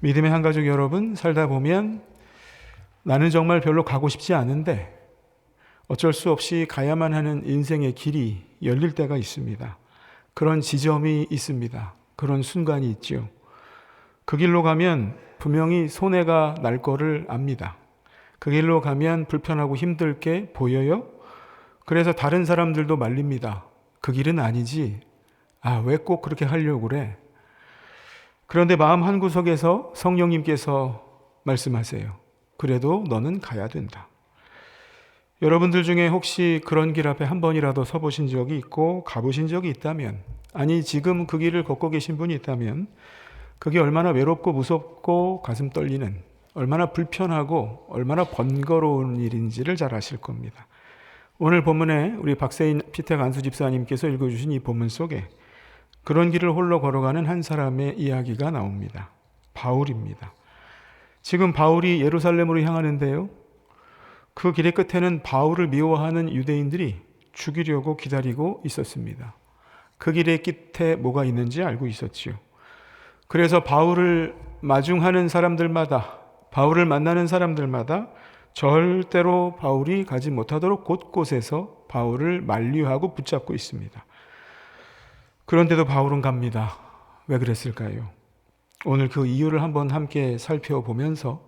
믿음의 한 가족 여러분, 살다 보면 나는 정말 별로 가고 싶지 않은데 어쩔 수 없이 가야만 하는 인생의 길이 열릴 때가 있습니다. 그런 지점이 있습니다. 그런 순간이 있죠. 그 길로 가면 분명히 손해가 날 거를 압니다. 그 길로 가면 불편하고 힘들 게 보여요. 그래서 다른 사람들도 말립니다. 그 길은 아니지. 왜 꼭 그렇게 하려고 그래? 그런데 마음 한구석에서 성령님께서 말씀하세요. 그래도 너는 가야 된다. 여러분들 중에 혹시 그런 길 앞에 한 번이라도 서보신 적이 있고 가보신 적이 있다면, 아니 지금 그 길을 걷고 계신 분이 있다면 그게 얼마나 외롭고 무섭고 가슴 떨리는, 얼마나 불편하고 얼마나 번거로운 일인지를 잘 아실 겁니다. 오늘 본문에 우리 박세인 피택 안수 집사님께서 읽어주신 이 본문 속에 그런 길을 홀로 걸어가는 한 사람의 이야기가 나옵니다. 바울입니다. 지금 바울이 예루살렘으로 향하는데요. 그 길의 끝에는 바울을 미워하는 유대인들이 죽이려고 기다리고 있었습니다. 그 길의 끝에 뭐가 있는지 알고 있었지요. 그래서 바울을 마중하는 사람들마다, 바울을 만나는 사람들마다 절대로 바울이 가지 못하도록 곳곳에서 바울을 만류하고 붙잡고 있습니다. 그런데도 바울은 갑니다. 왜 그랬을까요? 오늘 그 이유를 한번 함께 살펴보면서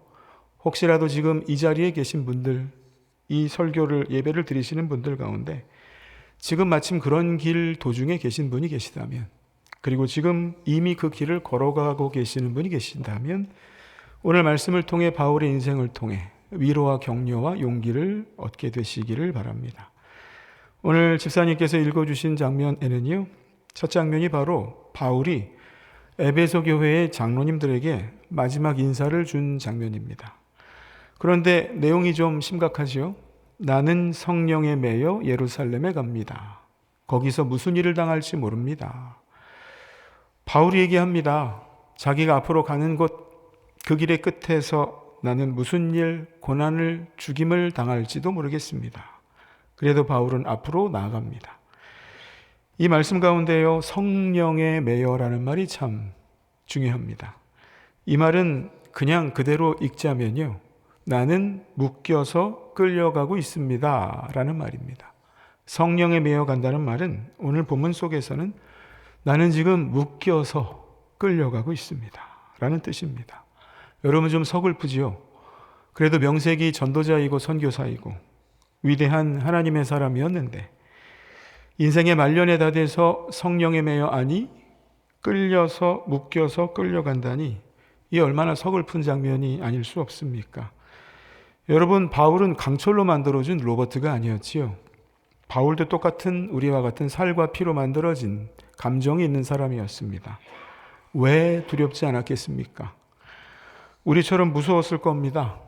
혹시라도 지금 이 자리에 계신 분들, 이 설교를 예배를 드리시는 분들 가운데 지금 마침 그런 길 도중에 계신 분이 계시다면, 그리고 지금 이미 그 길을 걸어가고 계시는 분이 계신다면 오늘 말씀을 통해 바울의 인생을 통해 위로와 격려와 용기를 얻게 되시기를 바랍니다. 오늘 집사님께서 읽어주신 장면에는요, 첫 장면이 바로 바울이 에베소 교회의 장로님들에게 마지막 인사를 준 장면입니다. 그런데 내용이 좀 심각하지요. 나는 성령에 매여 예루살렘에 갑니다. 거기서 무슨 일을 당할지 모릅니다. 바울이 얘기합니다. 자기가 앞으로 가는 곳, 그 길의 끝에서 나는 무슨 일, 고난을, 죽임을 당할지도 모르겠습니다. 그래도 바울은 앞으로 나아갑니다. 이 말씀 가운데요, 성령에 매여라는 말이 참 중요합니다. 이 말은 그냥 그대로 읽자면요, 나는 묶여서 끌려가고 있습니다 라는 말입니다. 성령에 매여 간다는 말은 오늘 본문 속에서는 나는 지금 묶여서 끌려가고 있습니다 라는 뜻입니다. 여러분 좀 서글프지요? 그래도 명색이 전도자이고 선교사이고 위대한 하나님의 사람이었는데 인생의 말년에 다 돼서 성령에 매여 아니 끌려서 묶여서 끌려간다니, 이 얼마나 서글픈 장면이 아닐 수 없습니까? 여러분, 바울은 강철로 만들어준 로버트가 아니었지요. 바울도 똑같은 우리와 같은 살과 피로 만들어진 감정이 있는 사람이었습니다. 왜 두렵지 않았겠습니까? 우리처럼 무서웠을 겁니다.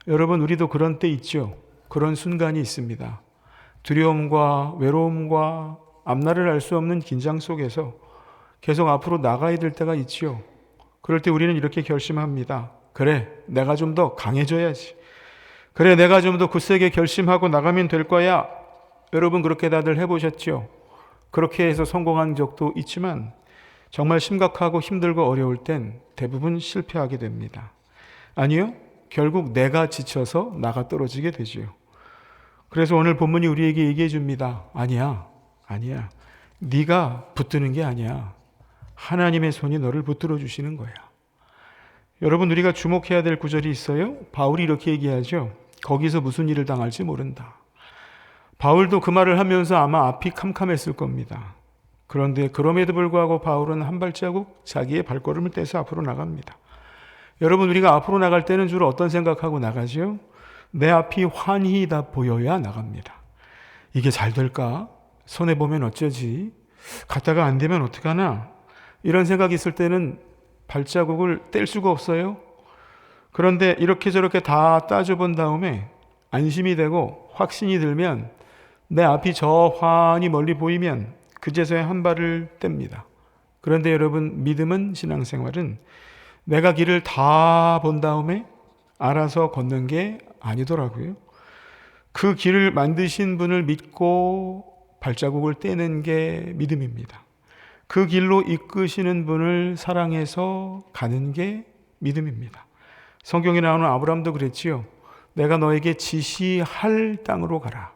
여러분, 우리도 그런 때 있죠. 그런 순간이 있습니다. 두려움과 외로움과 앞날을 알 수 없는 긴장 속에서 계속 앞으로 나가야 될 때가 있지요. 그럴 때 우리는 이렇게 결심합니다. 그래, 내가 좀 더 강해져야지. 그래, 내가 좀 더 굳세게 결심하고 나가면 될 거야. 여러분 그렇게 다들 해보셨죠? 그렇게 해서 성공한 적도 있지만 정말 심각하고 힘들고 어려울 땐 대부분 실패하게 됩니다. 아니요, 결국 내가 지쳐서 나가 떨어지게 되지요. 그래서 오늘 본문이 우리에게 얘기해 줍니다. 아니야. 네가 붙드는 게 아니야. 하나님의 손이 너를 붙들어 주시는 거야. 여러분, 우리가 주목해야 될 구절이 있어요. 바울이 이렇게 얘기하죠. 거기서 무슨 일을 당할지 모른다. 바울도 그 말을 하면서 아마 앞이 캄캄했을 겁니다. 그런데 그럼에도 불구하고 바울은 한 발자국 자기의 발걸음을 떼서 앞으로 나갑니다. 여러분, 우리가 앞으로 나갈 때는 주로 어떤 생각하고 나가죠? 내 앞이 환히 다 보여야 나갑니다. 이게 잘 될까? 손해보면 어쩌지? 갔다가 안 되면 어떡하나? 이런 생각이 있을 때는 발자국을 뗄 수가 없어요. 그런데 이렇게 저렇게 다 따져본 다음에 안심이 되고 확신이 들면 내 앞이 저 환히 멀리 보이면 그제서야 한 발을 뗍니다. 그런데 여러분, 믿음은, 신앙생활은 내가 길을 다 본 다음에 알아서 걷는 게 아니더라고요. 그 길을 만드신 분을 믿고 발자국을 떼는 게 믿음입니다. 그 길로 이끄시는 분을 사랑해서 가는 게 믿음입니다. 성경에 나오는 아브라함도 그랬지요. 내가 너에게 지시할 땅으로 가라.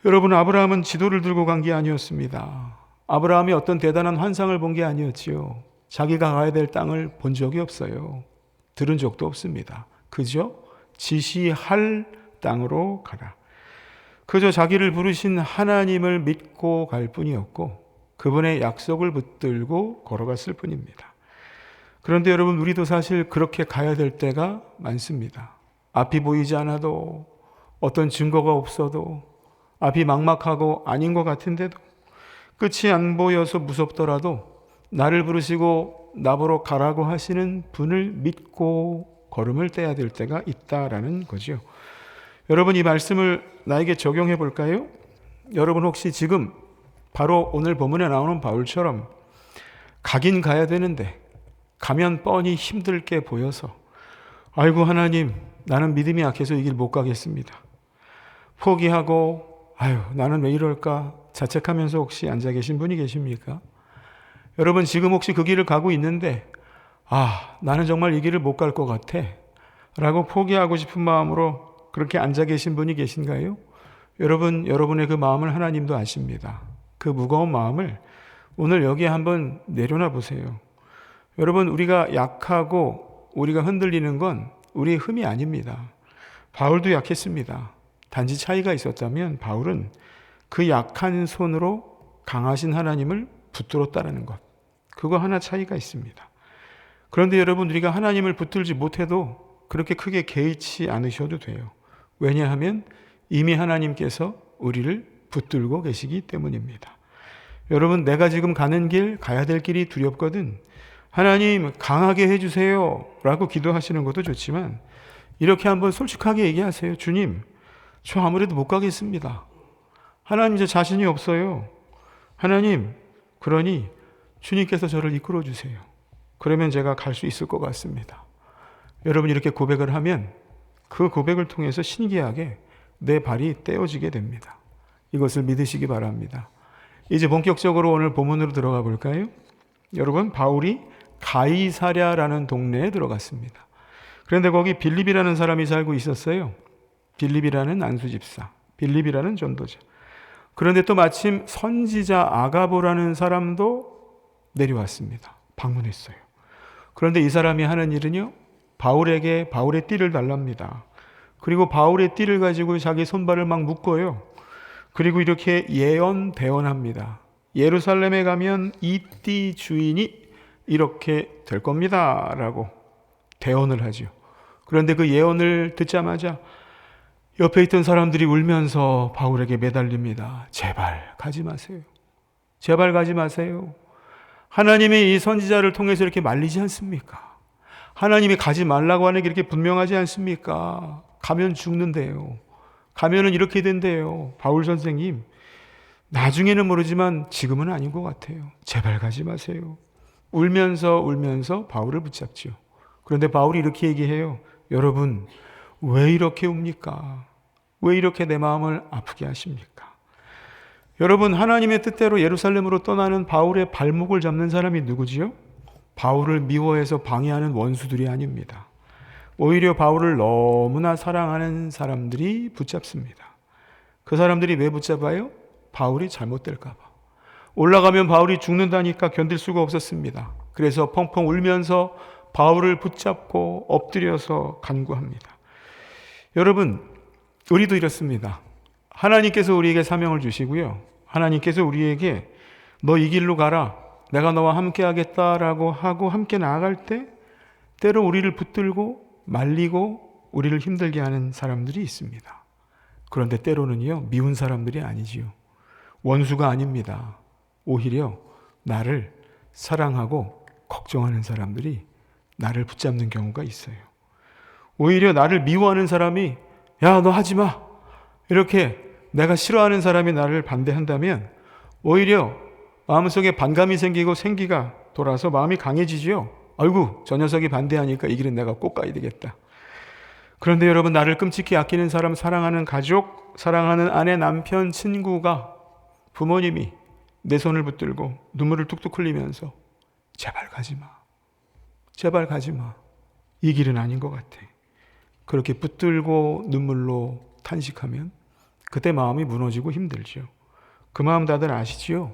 여러분, 아브라함은 지도를 들고 간 게 아니었습니다. 아브라함이 어떤 대단한 환상을 본 게 아니었지요. 자기가 가야 될 땅을 본 적이 없어요. 들은 적도 없습니다. 그저 지시할 땅으로 가라. 그저 자기를 부르신 하나님을 믿고 갈 뿐이었고 그분의 약속을 붙들고 걸어갔을 뿐입니다. 그런데 여러분, 우리도 사실 그렇게 가야 될 때가 많습니다. 앞이 보이지 않아도, 어떤 증거가 없어도, 앞이 막막하고 아닌 것 같은데도, 끝이 안 보여서 무섭더라도 나를 부르시고 나보러 가라고 하시는 분을 믿고 걸음을 떼야 될 때가 있다라는 거죠. 여러분, 이 말씀을 나에게 적용해 볼까요? 여러분, 혹시 지금 바로 오늘 본문에 나오는 바울처럼 가긴 가야 되는데 가면 뻔히 힘들 게 보여서 아이고 하나님, 나는 믿음이 약해서 이 길 못 가겠습니다, 포기하고 아유 나는 왜 이럴까 자책하면서 혹시 앉아 계신 분이 계십니까? 여러분, 지금 혹시 그 길을 가고 있는데 나는 정말 이 길을 못 갈 것 같아 라고 포기하고 싶은 마음으로 그렇게 앉아 계신 분이 계신가요? 여러분, 여러분의 그 마음을 하나님도 아십니다. 그 무거운 마음을 오늘 여기에 한번 내려놔 보세요. 여러분, 우리가 약하고 우리가 흔들리는 건 우리의 흠이 아닙니다. 바울도 약했습니다. 단지 차이가 있었다면 바울은 그 약한 손으로 강하신 하나님을 붙들었다는 것, 그거 하나 차이가 있습니다. 그런데 여러분, 우리가 하나님을 붙들지 못해도 그렇게 크게 개의치 않으셔도 돼요. 왜냐하면 이미 하나님께서 우리를 붙들고 계시기 때문입니다. 여러분, 내가 지금 가는 길, 가야 될 길이 두렵거든, 하나님 강하게 해주세요 라고 기도하시는 것도 좋지만 이렇게 한번 솔직하게 얘기하세요. 주님, 저 아무래도 못 가겠습니다. 하나님, 저 자신이 없어요. 하나님, 그러니 주님께서 저를 이끌어 주세요. 그러면 제가 갈 수 있을 것 같습니다. 여러분, 이렇게 고백을 하면 그 고백을 통해서 신기하게 내 발이 떼어지게 됩니다. 이것을 믿으시기 바랍니다. 이제 본격적으로 오늘 본문으로 들어가 볼까요? 여러분, 바울이 가이사랴라는 동네에 들어갔습니다. 그런데 거기 빌립이라는 사람이 살고 있었어요. 빌립이라는 안수집사, 빌립이라는 전도자. 그런데 또 마침 선지자 아가보라는 사람도 내려왔습니다. 방문했어요. 그런데 이 사람이 하는 일은요, 바울에게 바울의 띠를 달랍니다. 그리고 바울의 띠를 가지고 자기 손발을 막 묶어요. 그리고 이렇게 예언대언합니다. 예루살렘에 가면 이 띠 주인이 이렇게 될 겁니다 라고 대언을 하죠. 그런데 그 예언을 듣자마자 옆에 있던 사람들이 울면서 바울에게 매달립니다. 제발 가지 마세요. 제발 가지 마세요. 하나님이 이 선지자를 통해서 이렇게 말리지 않습니까? 하나님이 가지 말라고 하는 게 이렇게 분명하지 않습니까? 가면 죽는데요. 가면은 이렇게 된대요. 바울 선생님, 나중에는 모르지만 지금은 아닌 것 같아요. 제발 가지 마세요. 울면서 바울을 붙잡죠. 그런데 바울이 이렇게 얘기해요. 여러분, 왜 이렇게 웁니까? 왜 이렇게 내 마음을 아프게 하십니까? 여러분, 하나님의 뜻대로 예루살렘으로 떠나는 바울의 발목을 잡는 사람이 누구지요? 바울을 미워해서 방해하는 원수들이 아닙니다. 오히려 바울을 너무나 사랑하는 사람들이 붙잡습니다. 그 사람들이 왜 붙잡아요? 바울이 잘못될까 봐. 올라가면 바울이 죽는다니까 견딜 수가 없었습니다. 그래서 펑펑 울면서 바울을 붙잡고 엎드려서 간구합니다. 여러분, 우리도 이렇습니다. 하나님께서 우리에게 사명을 주시고요, 하나님께서 우리에게 너 이 길로 가라, 내가 너와 함께 하겠다라고 하고 함께 나아갈 때 때로 우리를 붙들고 말리고 우리를 힘들게 하는 사람들이 있습니다. 그런데 때로는요, 미운 사람들이 아니지요. 원수가 아닙니다. 오히려 나를 사랑하고 걱정하는 사람들이 나를 붙잡는 경우가 있어요. 오히려 나를 미워하는 사람이 야, 너 하지 마, 이렇게 내가 싫어하는 사람이 나를 반대한다면 오히려 마음속에 반감이 생기고 생기가 돌아서 마음이 강해지지요. 아이고, 저 녀석이 반대하니까 이 길은 내가 꼭 가야 되겠다. 그런데 여러분, 나를 끔찍히 아끼는 사람, 사랑하는 가족, 사랑하는 아내, 남편, 친구가, 부모님이 내 손을 붙들고 눈물을 뚝뚝 흘리면서 제발 가지 마, 제발 가지 마. 이 길은 아닌 것 같아. 그렇게 붙들고 눈물로 탄식하면 그때 마음이 무너지고 힘들죠. 그 마음 다들 아시지요?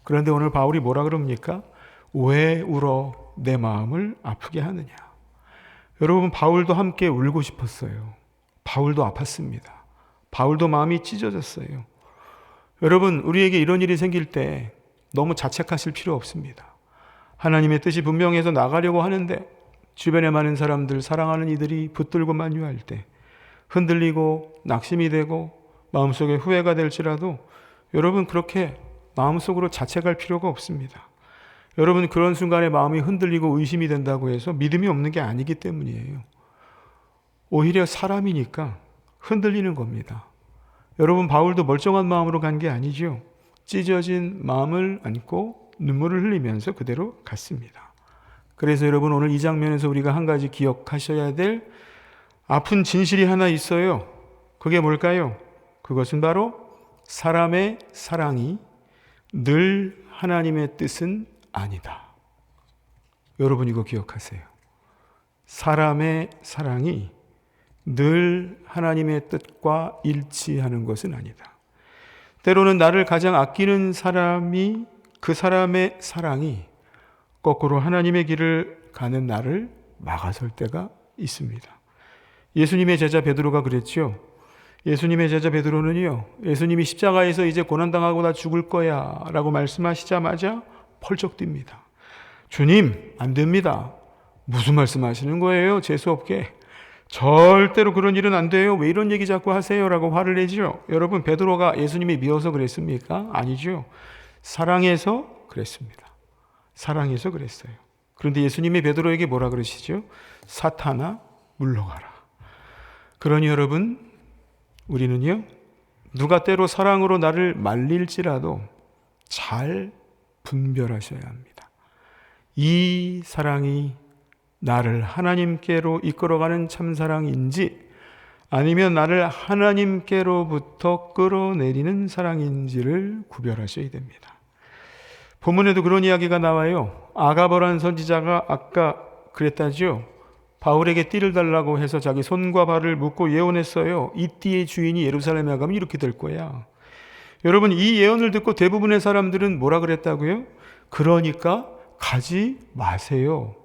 그런데 오늘 바울이 뭐라 그럽니까? 왜 울어 내 마음을 아프게 하느냐. 여러분, 바울도 함께 울고 싶었어요. 바울도 아팠습니다. 바울도 마음이 찢어졌어요. 여러분, 우리에게 이런 일이 생길 때 너무 자책하실 필요 없습니다. 하나님의 뜻이 분명해서 나가려고 하는데 주변에 많은 사람들, 사랑하는 이들이 붙들고 만류할 때 흔들리고 낙심이 되고 마음속에 후회가 될지라도 여러분, 그렇게 마음속으로 자책할 필요가 없습니다. 여러분, 그런 순간에 마음이 흔들리고 의심이 된다고 해서 믿음이 없는 게 아니기 때문이에요. 오히려 사람이니까 흔들리는 겁니다. 여러분, 바울도 멀쩡한 마음으로 간 게 아니죠. 찢어진 마음을 안고 눈물을 흘리면서 그대로 갔습니다. 그래서 여러분, 오늘 이 장면에서 우리가 한 가지 기억하셔야 될 아픈 진실이 하나 있어요. 그게 뭘까요? 그것은 바로 사람의 사랑이 늘 하나님의 뜻은 아니다. 여러분, 이거 기억하세요. 사람의 사랑이 늘 하나님의 뜻과 일치하는 것은 아니다. 때로는 나를 가장 아끼는 사람이, 그 사람의 사랑이 거꾸로 하나님의 길을 가는 나를 막아설 때가 있습니다. 예수님의 제자 베드로가 그랬죠. 예수님의 제자 베드로는요, 예수님이 십자가에서 이제 고난당하고 나 죽을 거야 라고 말씀하시자마자 펄쩍 뜁니다. 주님, 안 됩니다. 무슨 말씀하시는 거예요? 재수없게. 절대로 그런 일은 안 돼요. 왜 이런 얘기 자꾸 하세요? 라고 화를 내죠. 여러분, 베드로가 예수님이 미워서 그랬습니까? 아니죠. 사랑해서 그랬습니다. 사랑해서 그랬어요. 그런데 예수님이 베드로에게 뭐라 그러시죠? 사탄아, 물러가라. 그러니 여러분, 우리는요, 누가 때로 사랑으로 나를 말릴지라도 잘 분별하셔야 합니다. 이 사랑이 나를 하나님께로 이끌어가는 참사랑인지 아니면 나를 하나님께로부터 끌어내리는 사랑인지를 구별하셔야 됩니다. 본문에도 그런 이야기가 나와요. 아가버란 선지자가 아까 그랬다죠. 바울에게 띠를 달라고 해서 자기 손과 발을 묶고 예언했어요. 이 띠의 주인이 예루살렘에 가면 이렇게 될 거야. 여러분, 이 예언을 듣고 대부분의 사람들은 뭐라 그랬다고요? 그러니까 가지 마세요.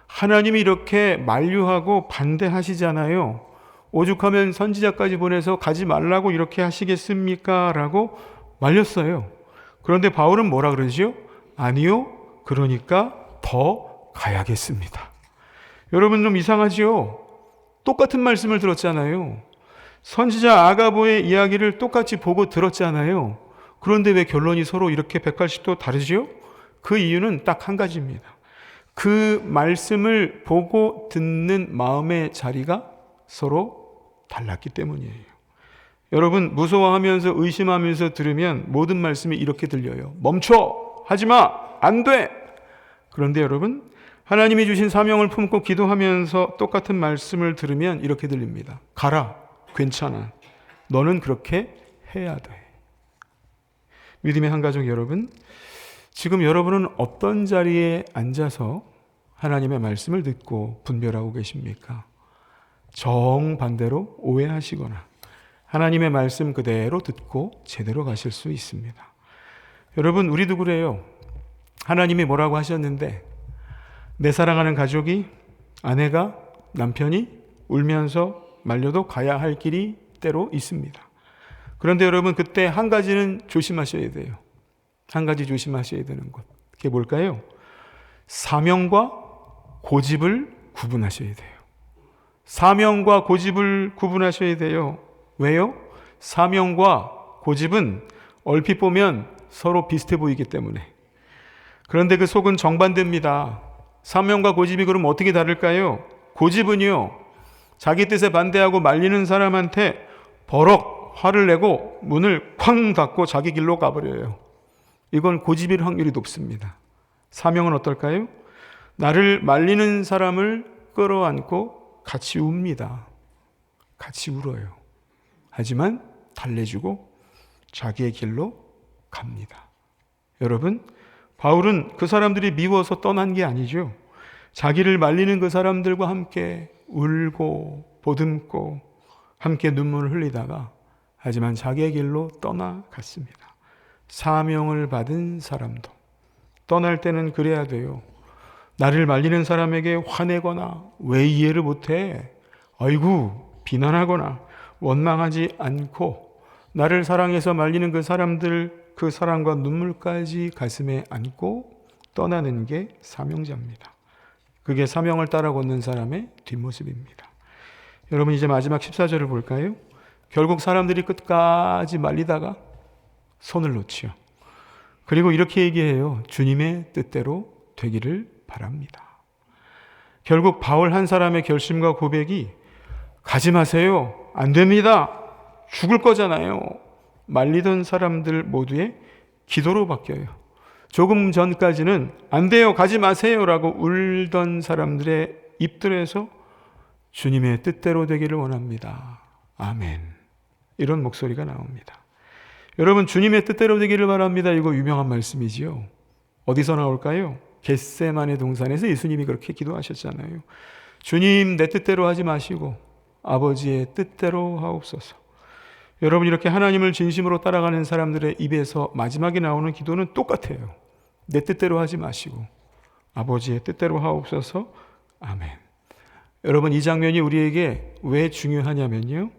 하나님이 이렇게 만류하고 반대하시잖아요. 오죽하면 선지자까지 보내서 가지 말라고 이렇게 하시겠습니까? 라고 말렸어요. 그런데 바울은 뭐라 그러죠? 아니요, 그러니까 더 가야겠습니다. 여러분, 좀 이상하지요? 똑같은 말씀을 들었잖아요. 선지자 아가보의 이야기를 똑같이 보고 들었잖아요. 그런데 왜 결론이 서로 이렇게 180도 다르지요? 그 이유는 딱 한 가지입니다. 그 말씀을 보고 듣는 마음의 자리가 서로 달랐기 때문이에요. 여러분, 무서워하면서 의심하면서 들으면 모든 말씀이 이렇게 들려요. 멈춰! 하지마! 안 돼! 그런데 여러분, 하나님이 주신 사명을 품고 기도하면서 똑같은 말씀을 들으면 이렇게 들립니다. 가라! 괜찮아. 너는 그렇게 해야 돼. 믿음의 한 가족 여러분, 지금 여러분은 어떤 자리에 앉아서 하나님의 말씀을 듣고 분별하고 계십니까? 정반대로 오해하시거나 하나님의 말씀 그대로 듣고 제대로 가실 수 있습니다. 여러분, 우리도 그래요. 하나님이 뭐라고 하셨는데 내 사랑하는 가족이, 아내가, 남편이 울면서 말려도 가야 할 길이 때로 있습니다. 그런데 여러분, 그때 한 가지는 조심하셔야 돼요. 한 가지 조심하셔야 되는 것. 그게 뭘까요? 사명과 고집을 구분하셔야 돼요. 사명과 고집을 구분하셔야 돼요. 왜요? 사명과 고집은 얼핏 보면 서로 비슷해 보이기 때문에. 그런데 그 속은 정반대입니다. 사명과 고집이 그럼 어떻게 다를까요? 고집은요, 자기 뜻에 반대하고 말리는 사람한테 버럭 화를 내고 문을 쾅 닫고 자기 길로 가버려요. 이건 고집일 확률이 높습니다. 사명은 어떨까요? 나를 말리는 사람을 끌어안고 같이 웁니다. 같이 울어요. 하지만 달래주고 자기의 길로 갑니다. 여러분, 바울은 그 사람들이 미워서 떠난 게 아니죠. 자기를 말리는 그 사람들과 함께 울고 보듬고 함께 눈물을 흘리다가 하지만 자기의 길로 떠나갔습니다. 사명을 받은 사람도 떠날 때는 그래야 돼요. 나를 말리는 사람에게 화내거나 왜 이해를 못해? 아이고 비난하거나 원망하지 않고 나를 사랑해서 말리는 그 사람들 그 사랑과 눈물까지 가슴에 안고 떠나는 게 사명자입니다. 그게 사명을 따라 걷는 사람의 뒷모습입니다. 여러분 이제 마지막 14절을 볼까요? 결국 사람들이 끝까지 말리다가 손을 놓지요. 그리고 이렇게 얘기해요. 주님의 뜻대로 되기를 바랍니다. 결국 바울 한 사람의 결심과 고백이 가지 마세요. 안 됩니다. 죽을 거잖아요. 말리던 사람들 모두의 기도로 바뀌어요. 조금 전까지는 안 돼요. 가지 마세요. 라고 울던 사람들의 입들에서 주님의 뜻대로 되기를 원합니다. 아멘. 이런 목소리가 나옵니다. 여러분 주님의 뜻대로 되기를 바랍니다. 이거 유명한 말씀이지요. 어디서 나올까요? 겟세마네 동산에서 예수님이 그렇게 기도하셨잖아요. 주님 내 뜻대로 하지 마시고 아버지의 뜻대로 하옵소서. 여러분 이렇게 하나님을 진심으로 따라가는 사람들의 입에서 마지막에 나오는 기도는 똑같아요. 내 뜻대로 하지 마시고 아버지의 뜻대로 하옵소서. 아멘. 여러분 이 장면이 우리에게 왜 중요하냐면요.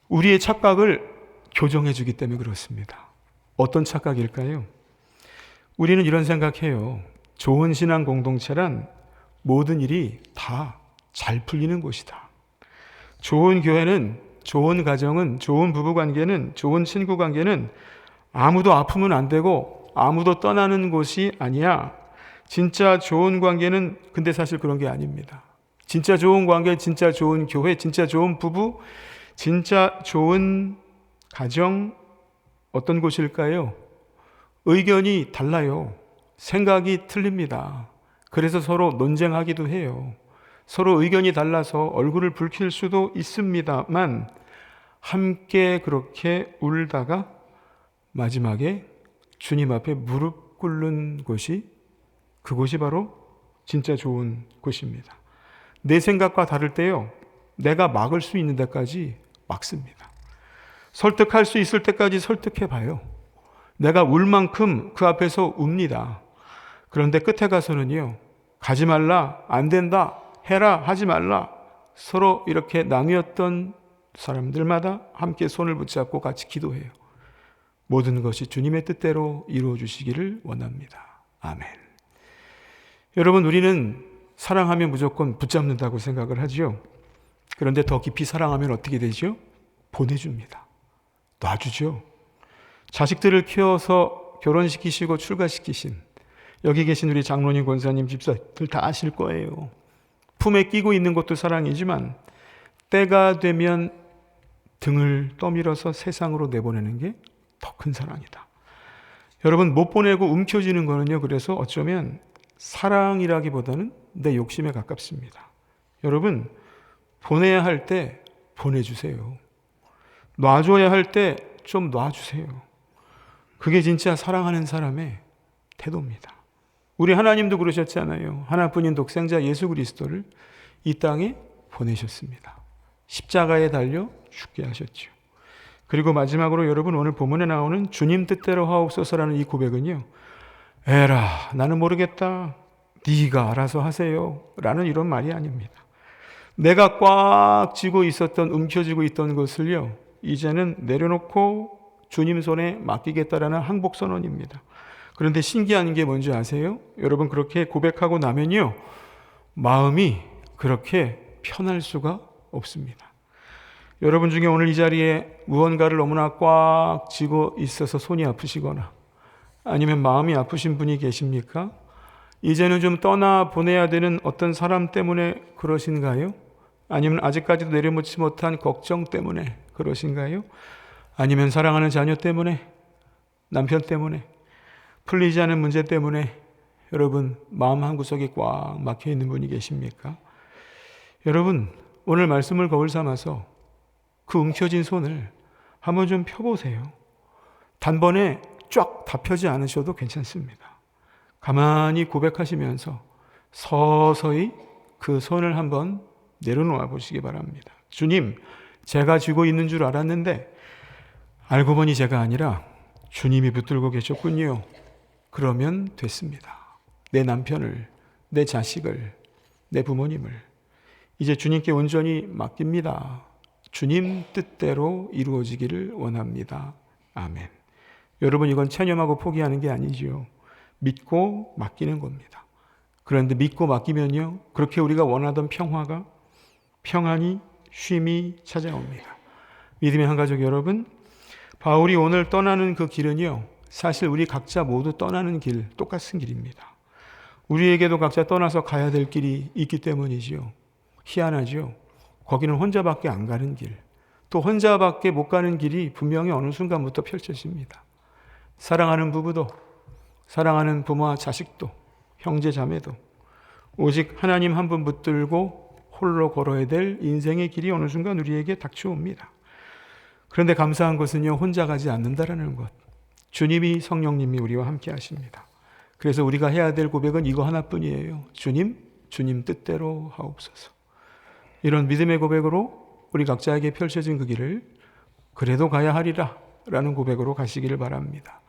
우리의 착각을 교정해 주기 때문에 그렇습니다. 어떤 착각일까요? 우리는 이런 생각해요. 좋은 신앙 공동체란 모든 일이 다 잘 풀리는 곳이다. 좋은 교회는, 좋은 가정은, 좋은 부부관계는, 좋은 친구관계는 아무도 아프면 안 되고 아무도 떠나는 곳이 아니야. 진짜 좋은 관계는 근데 사실 그런 게 아닙니다. 진짜 좋은 관계, 진짜 좋은 교회, 진짜 좋은 부부, 진짜 좋은 가정 어떤 곳일까요? 의견이 달라요. 생각이 틀립니다. 그래서 서로 논쟁하기도 해요. 서로 의견이 달라서 얼굴을 붉힐 수도 있습니다만 함께 그렇게 울다가 마지막에 주님 앞에 무릎 꿇는 곳이 그곳이 바로 진짜 좋은 곳입니다. 내 생각과 다를 때요. 내가 막을 수 있는 데까지 막습니다. 설득할 수 있을 때까지 설득해 봐요. 내가 울 만큼 그 앞에서 웁니다. 그런데 끝에 가서는요. 가지 말라, 안 된다, 해라, 하지 말라. 서로 이렇게 나뉘었던 사람들마다 함께 손을 붙잡고 같이 기도해요. 모든 것이 주님의 뜻대로 이루어 주시기를 원합니다. 아멘. 여러분 우리는 사랑하면 무조건 붙잡는다고 생각을 하죠. 그런데 더 깊이 사랑하면 어떻게 되죠? 보내줍니다. 놔주죠. 자식들을 키워서 결혼시키시고 출가시키신 여기 계신 우리 장로님, 권사님, 집사들 다 아실 거예요. 품에 끼고 있는 것도 사랑이지만 때가 되면 등을 떠밀어서 세상으로 내보내는 게 더 큰 사랑이다. 여러분 못 보내고 움켜쥐는 거는요. 그래서 어쩌면 사랑이라기보다는 내 욕심에 가깝습니다. 여러분 보내야 할 때 보내주세요. 놔줘야 할 때 좀 놔주세요. 그게 진짜 사랑하는 사람의 태도입니다. 우리 하나님도 그러셨잖아요. 하나뿐인 독생자 예수 그리스도를 이 땅에 보내셨습니다. 십자가에 달려 죽게 하셨죠. 그리고 마지막으로 여러분 오늘 본문에 나오는 주님 뜻대로 하옵소서라는 이 고백은요. 에라 나는 모르겠다. 네가 알아서 하세요. 라는 이런 말이 아닙니다. 내가 꽉 쥐고 있었던 움켜쥐고 있던 것을요. 이제는 내려놓고 주님 손에 맡기겠다라는 항복선언입니다. 그런데 신기한 게 뭔지 아세요? 여러분 그렇게 고백하고 나면요. 마음이 그렇게 편할 수가 없습니다. 여러분 중에 오늘 이 자리에 무언가를 너무나 꽉 쥐고 있어서 손이 아프시거나 아니면 마음이 아프신 분이 계십니까? 이제는 좀 떠나보내야 되는 어떤 사람 때문에 그러신가요? 아니면 아직까지도 내려놓지 못한 걱정 때문에 그러신가요? 아니면 사랑하는 자녀 때문에, 남편 때문에, 풀리지 않은 문제 때문에 여러분 마음 한구석에 꽉 막혀 있는 분이 계십니까? 여러분 오늘 말씀을 거울 삼아서 그 움켜진 손을 한번 좀 펴보세요. 단번에 쫙 다 펴지 않으셔도 괜찮습니다. 가만히 고백하시면서 서서히 그 손을 한번 내려놓아 보시기 바랍니다. 주님, 제가 쥐고 있는 줄 알았는데 알고 보니 제가 아니라 주님이 붙들고 계셨군요. 그러면 됐습니다. 내 남편을, 내 자식을, 내 부모님을 이제 주님께 온전히 맡깁니다. 주님 뜻대로 이루어지기를 원합니다. 아멘. 여러분, 이건 체념하고 포기하는 게 아니지요. 믿고 맡기는 겁니다. 그런데 믿고 맡기면요, 그렇게 우리가 원하던 평화가, 평안이, 쉼이 찾아옵니다. 믿음의 한 가족 여러분, 바울이 오늘 떠나는 그 길은요, 사실 우리 각자 모두 떠나는 길, 똑같은 길입니다. 우리에게도 각자 떠나서 가야 될 길이 있기 때문이지요. 희한하죠. 거기는 혼자밖에 안 가는 길, 또 혼자밖에 못 가는 길이 분명히 어느 순간부터 펼쳐집니다. 사랑하는 부부도, 사랑하는 부모와 자식도, 형제 자매도 오직 하나님 한 분 붙들고 홀로 걸어야 될 인생의 길이 어느 순간 우리에게 닥쳐옵니다. 그런데 감사한 것은요, 혼자 가지 않는다라는 것. 주님이, 성령님이 우리와 함께 하십니다. 그래서 우리가 해야 될 고백은 이거 하나뿐이에요. 주님, 주님 뜻대로 하옵소서. 이런 믿음의 고백으로 우리 각자에게 펼쳐진 그 길을 그래도 가야 하리라 라는 고백으로 가시기를 바랍니다.